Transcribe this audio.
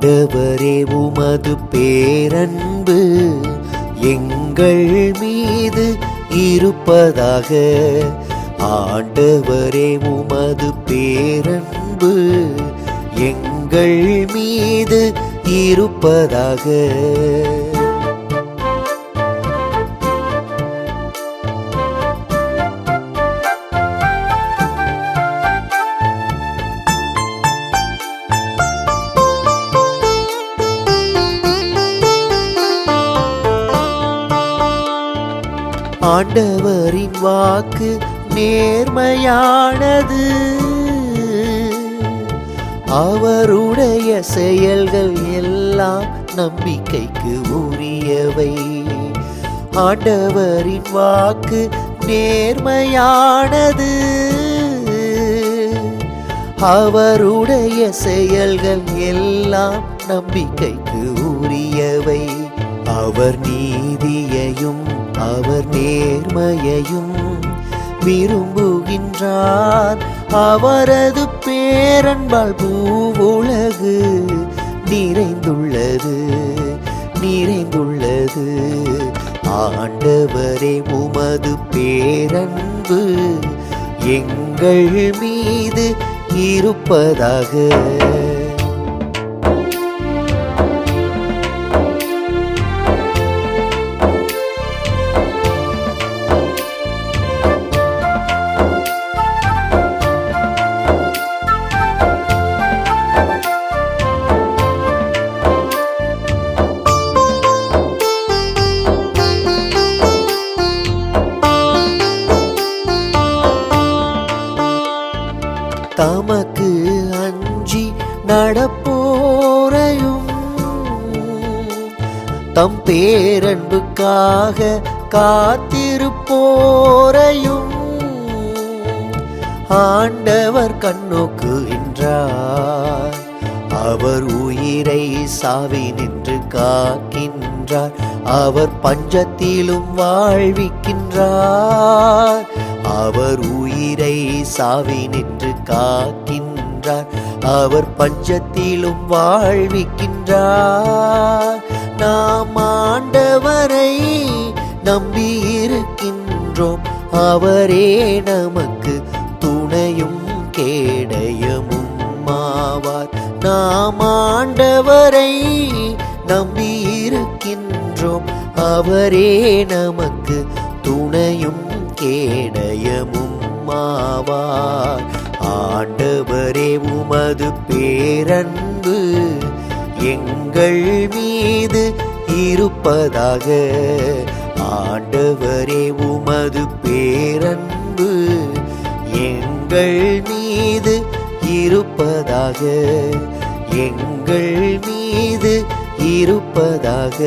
ஆண்டவரே உமது பேரன்பு எங்கள் மீது இருப்பதாக. ஆண்டவரே உமது பேரன்பு எங்கள் மீது இருப்பதாக. ஆண்டவரின் வாக்கு நேர்மையானது, அவருடைய செயல்கள் எல்லாம் நம்பிக்கைக்கு உரியவை. ஆண்டவரின் வாக்கு நேர்மையானது, அவருடைய செயல்கள் எல்லாம் நம்பிக்கைக்கு உரியவை. அவர் நீதியையும் அவர் நேர்மையையும் விரும்புகின்றார். அவரது பேரன்பால் பூவுலகு நிறைந்துள்ளது நிறைந்துள்ளது. ஆண்டவரே உமது பேரன்பு எங்கள் மீது இருப்பதாக. தமக்கு அஞ்சி நடப்போரையும் தம் பேரன்புக்காக காத்திருப்போரையும் ஆண்டவர் கண்ணோக்குகின்றார். அவர் உயிரை சாவினின்று காக்கின்றார். அவர் பஞ்சத்திலும் வாழ்விக்கின்றார். அவர் உயிரை சாவினின்று காக்கின்றார். அவர் பஞ்சத்திலும் வாழ்விக்கின்றார். நாம் ஆண்டவரை நம்பியிருக்கின்றோம். அவரே நமக்கு துணையும் கேடயமும் ஆவார். நாம் ஆண்டவரை நம்பியிருக்கின்றோம். அவரே நமக்கு துணையும் கேடயமும் ஆவார். ஆண்டவரே உமது பேரன்பு எங்கள் மீது இருப்பதாக. ஆண்டவரே உமது பேரன்பு எங்கள் மீது இருப்பதாக. எங்கள் மீது இருப்பதாக.